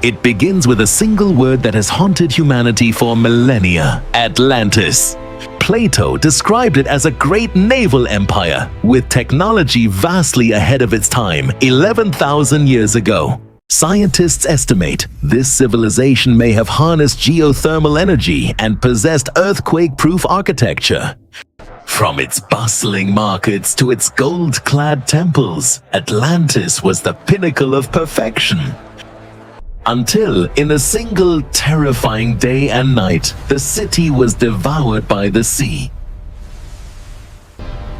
It begins with a single word that has haunted humanity for millennia: Atlantis. Plato described it as a great naval empire with technology vastly ahead of its time 11,000 years ago. Scientists estimate this civilization may have harnessed geothermal energy and possessed earthquake-proof architecture. From its bustling markets to its gold-clad temples, Atlantis was the pinnacle of perfection. Until, in a single terrifying day and night, the city was devoured by the sea.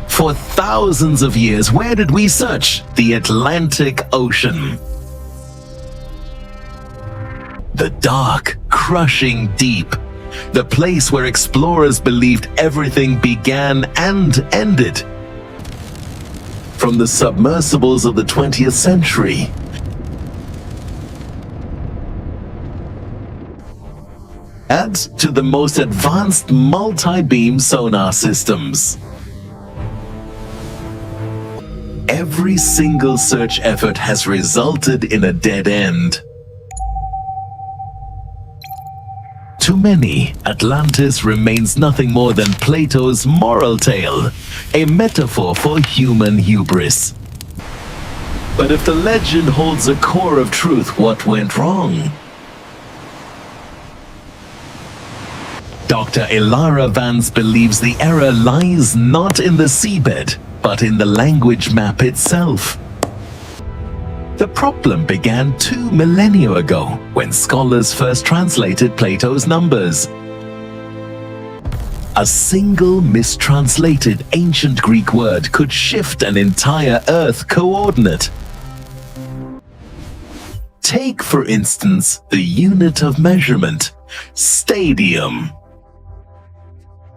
For thousands of years, where did we search? The Atlantic Ocean. The dark, crushing deep. The place where explorers believed everything began and ended. From the submersibles of the 20th century and to the most advanced multi-beam sonar systems. Every single search effort has resulted in a dead end. To many, Atlantis remains nothing more than Plato's moral tale, a metaphor for human hubris. But if the legend holds a core of truth, what went wrong? Dr. Elara Vance believes the error lies not in the seabed, but in the language map itself. The problem began 2 millennia ago, when scholars first translated Plato's numbers. A single mistranslated ancient Greek word could shift an entire Earth coordinate. Take, for instance, the unit of measurement, stadium.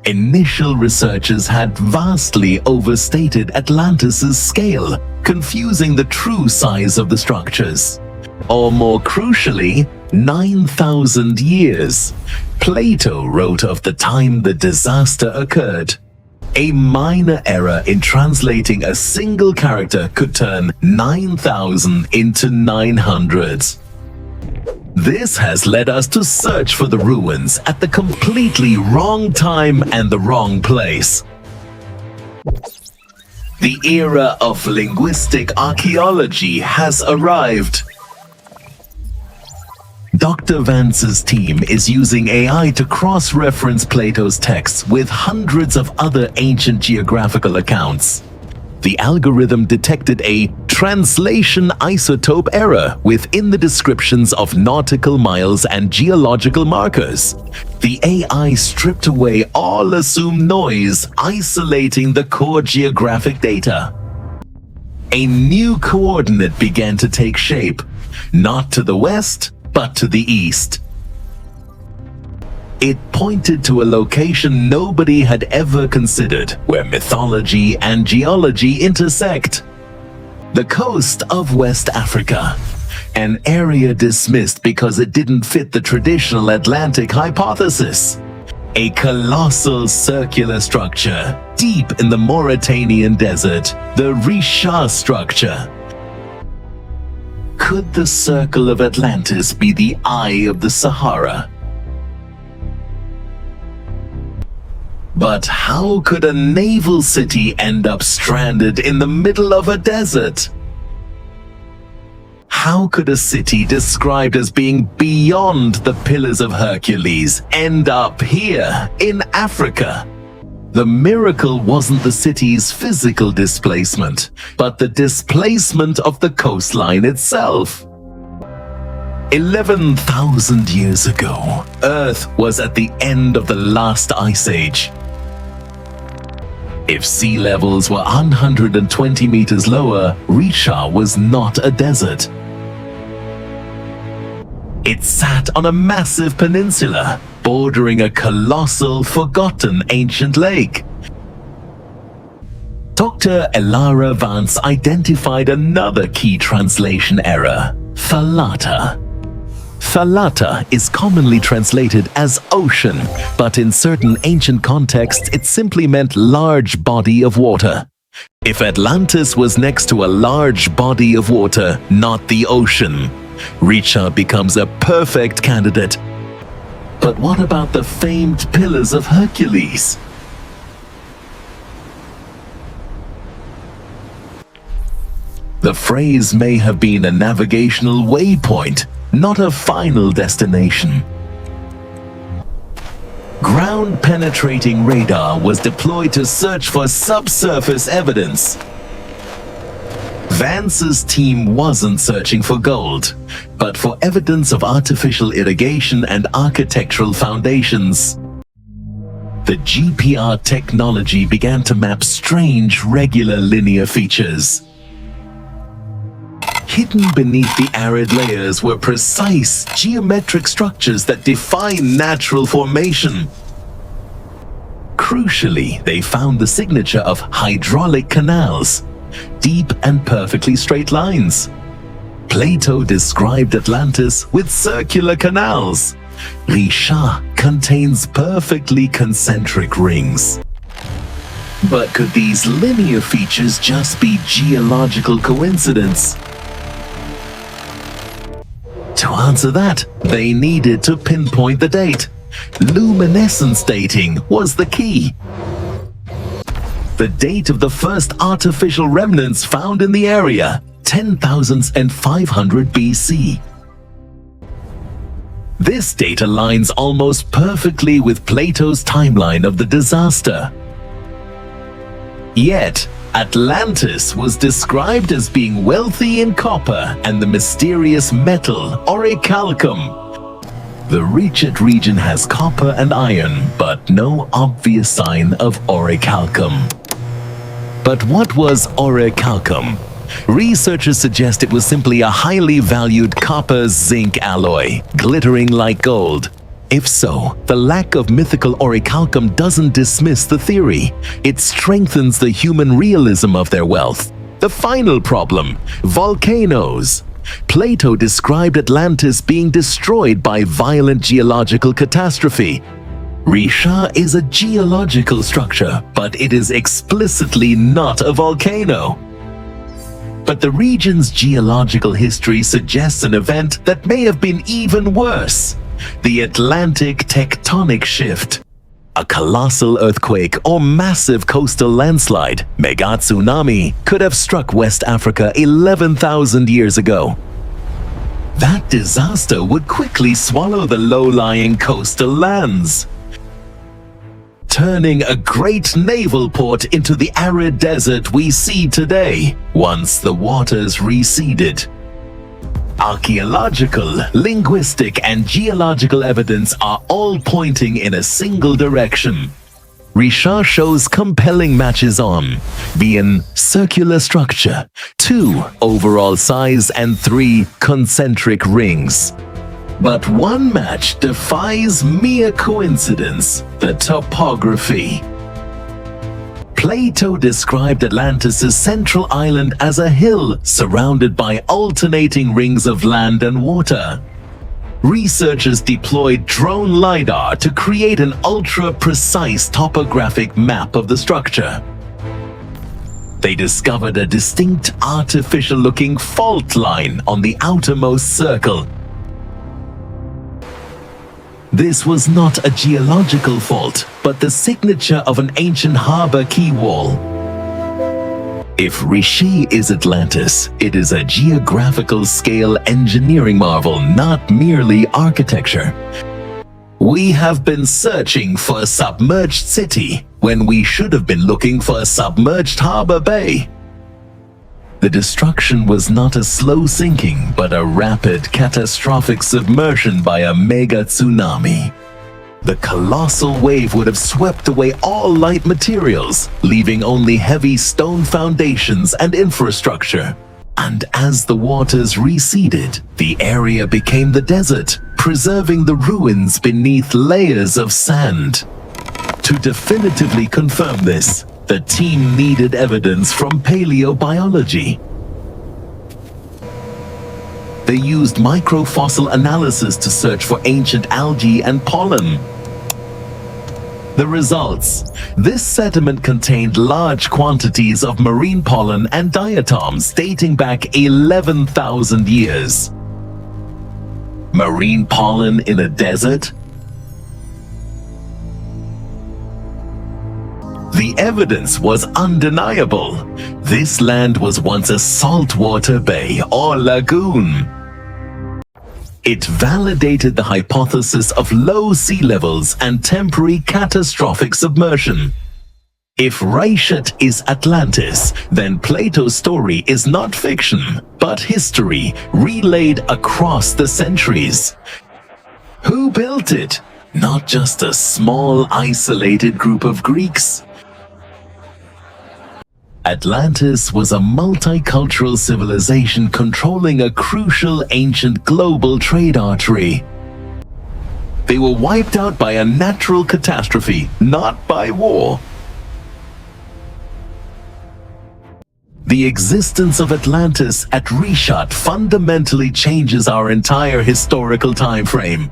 Initial researchers had vastly overstated Atlantis' scale, confusing the true size of the structures. Or more crucially, 9,000 years. Plato wrote of the time the disaster occurred. A minor error in translating a single character could turn 9,000 into 900. This has led us to search for the ruins at the completely wrong time and the wrong place. The era of linguistic archaeology has arrived. Dr. Vance's team is using AI to cross-reference Plato's texts with hundreds of other ancient geographical accounts. The algorithm detected a translation isotope error within the descriptions of nautical miles and geological markers. The AI stripped away all assumed noise, isolating the core geographic data. A new coordinate began to take shape, not to the west, but to the east. It pointed to a location nobody had ever considered, where mythology and geology intersect. The coast of West Africa, an area dismissed because it didn't fit the traditional Atlantic hypothesis. A colossal circular structure deep in the Mauritanian desert, the Richat Structure. Could the circle of Atlantis be the eye of the Sahara? But how could a naval city end up stranded in the middle of a desert? How could a city described as being beyond the Pillars of Hercules end up here in Africa? The miracle wasn't the city's physical displacement, but the displacement of the coastline itself. 11,000 years ago, Earth was at the end of the last ice age. If sea levels were 120 meters lower, Richat was not a desert. It sat on a massive peninsula, bordering a colossal, forgotten ancient lake. Dr. Elara Vance identified another key translation error: Thalata. Thalata is commonly translated as ocean, but in certain ancient contexts it simply meant large body of water. If Atlantis was next to a large body of water, not the ocean, Richat becomes a perfect candidate. But what about the famed Pillars of Hercules? The phrase may have been a navigational waypoint, not a final destination. Ground-penetrating radar was deployed to search for subsurface evidence. Vance's team wasn't searching for gold, but for evidence of artificial irrigation and architectural foundations. The GPR technology began to map strange regular linear features. Hidden beneath the arid layers were precise geometric structures that defy natural formation. Crucially, they found the signature of hydraulic canals, deep and perfectly straight lines. Plato described Atlantis with circular canals. Richat contains perfectly concentric rings. But could these linear features just be geological coincidence? To answer that, they needed to pinpoint the date. Luminescence dating was the key. The date of the first artificial remnants found in the area, 10,500 BC. This date aligns almost perfectly with Plato's timeline of the disaster. Yet, Atlantis was described as being wealthy in copper and the mysterious metal orichalcum. The Richat region has copper and iron, but no obvious sign of orichalcum. But what was orichalcum? Researchers suggest it was simply a highly valued copper-zinc alloy, glittering like gold. If so, the lack of mythical orichalcum doesn't dismiss the theory. It strengthens the human realism of their wealth. The final problem: volcanoes. Plato described Atlantis being destroyed by violent geological catastrophe. Richat is a geological structure, but it is explicitly not a volcano. But the region's geological history suggests an event that may have been even worse: the Atlantic tectonic shift. A colossal earthquake or massive coastal landslide, Megatsunami, could have struck West Africa 11,000 years ago. That disaster would quickly swallow the low-lying coastal lands, turning a great naval port into the arid desert we see today, once the waters receded. Archaeological, linguistic, and geological evidence are all pointing in a single direction. Richat shows compelling matches on being circular structure, 2 overall size, and 3 concentric rings. But one match defies mere coincidence: the topography. Plato described Atlantis' central island as a hill surrounded by alternating rings of land and water. Researchers deployed drone LiDAR to create an ultra-precise topographic map of the structure. They discovered a distinct artificial-looking fault line on the outermost circle. This was not a geological fault, but the signature of an ancient harbor quay wall. If Richat is Atlantis, it is a geographical scale engineering marvel, not merely architecture. We have been searching for a submerged city when we should have been looking for a submerged harbor bay. The destruction was not a slow sinking, but a rapid, catastrophic submersion by a megatsunami. The colossal wave would have swept away all light materials, leaving only heavy stone foundations and infrastructure. And as the waters receded, the area became the desert, preserving the ruins beneath layers of sand. To definitively confirm this, the team needed evidence from paleobiology. They used microfossil analysis to search for ancient algae and pollen. The results: this sediment contained large quantities of marine pollen and diatoms dating back 11,000 years. Marine pollen in a desert? The evidence was undeniable. This land was once a saltwater bay or lagoon. It validated the hypothesis of low sea levels and temporary catastrophic submersion. If Richat is Atlantis, then Plato's story is not fiction, but history relayed across the centuries. Who built it? Not just a small, isolated group of Greeks. Atlantis was a multicultural civilization controlling a crucial ancient global trade artery. They were wiped out by a natural catastrophe, not by war. The existence of Atlantis at Richat fundamentally changes our entire historical time frame.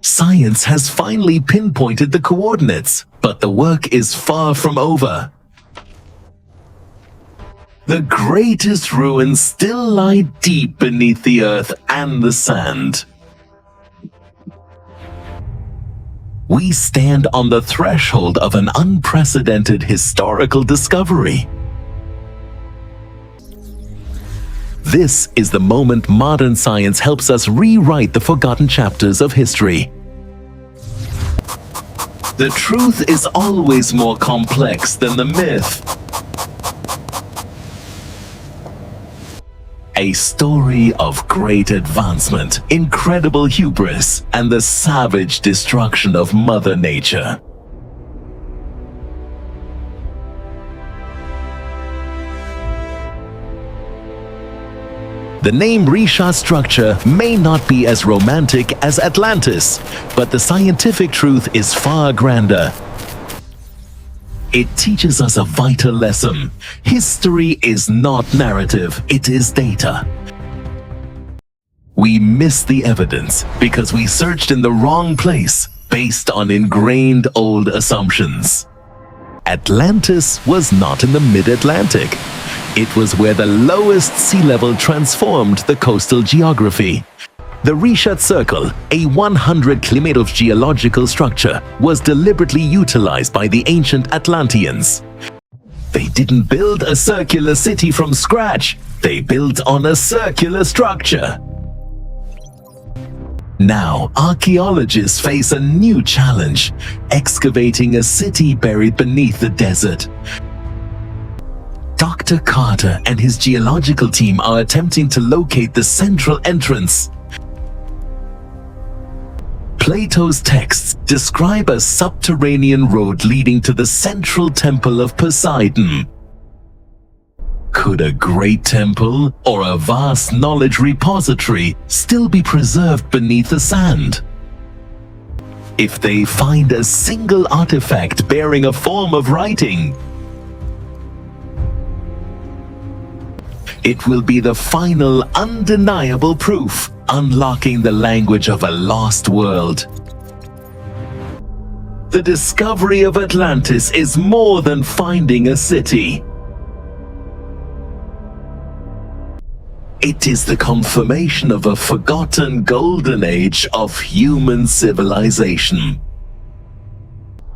Science has finally pinpointed the coordinates, but the work is far from over. The greatest ruins still lie deep beneath the earth and the sand. We stand on the threshold of an unprecedented historical discovery. This is the moment modern science helps us rewrite the forgotten chapters of history. The truth is always more complex than the myth. A story of great advancement, incredible hubris, and the savage destruction of Mother Nature. The name Richat Structure may not be as romantic as Atlantis, but the scientific truth is far grander. It teaches us a vital lesson. History is not narrative, it is data. We miss the evidence because we searched in the wrong place based on ingrained old assumptions. Atlantis was not in the mid-Atlantic. It was where the lowest sea level transformed the coastal geography. The Richat Circle, a 100-kilometer geological structure, was deliberately utilized by the ancient Atlanteans. They didn't build a circular city from scratch, they built on a circular structure. Now, archaeologists face a new challenge, excavating a city buried beneath the desert. Dr. Carter and his geological team are attempting to locate the central entrance. Plato's texts describe a subterranean road leading to the central temple of Poseidon. Could a great temple or a vast knowledge repository still be preserved beneath the sand? If they find a single artifact bearing a form of writing, it will be the final, undeniable proof, unlocking the language of a lost world. The discovery of Atlantis is more than finding a city. It is the confirmation of a forgotten golden age of human civilization.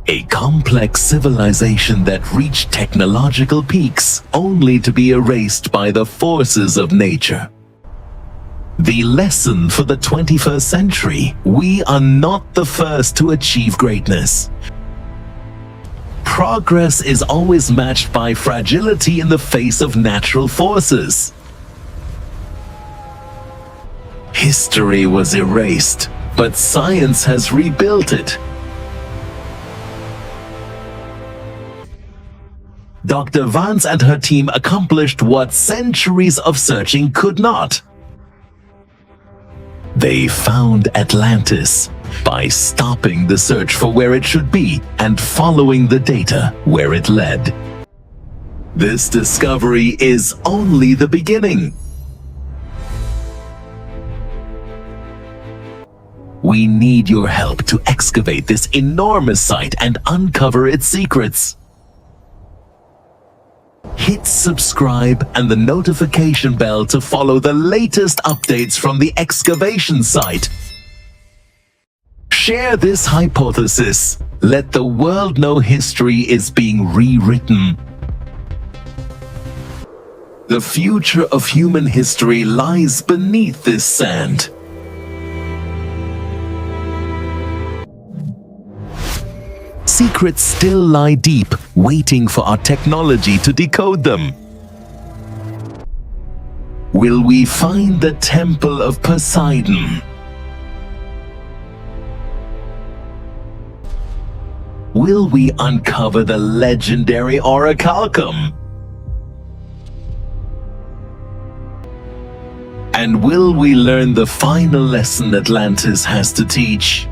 A complex civilization that reached technological peaks only to be erased by the forces of nature. The lesson for the 21st century: we are not the first to achieve greatness. Progress is always matched by fragility in the face of natural forces. History was erased, but science has rebuilt it. Dr. Vance and her team accomplished what centuries of searching could not. They found Atlantis by stopping the search for where it should be and following the data where it led. This discovery is only the beginning. We need your help to excavate this enormous site and uncover its secrets. Hit Hit subscribe and the notification bell to follow the latest updates from the excavation site. Share this hypothesis. Let the world know history is being rewritten. The future of human history lies beneath this sand. Secrets still lie deep, waiting for our technology to decode them. Will we find the Temple of Poseidon? Will we uncover the legendary orichalcum? And will we learn the final lesson Atlantis has to teach?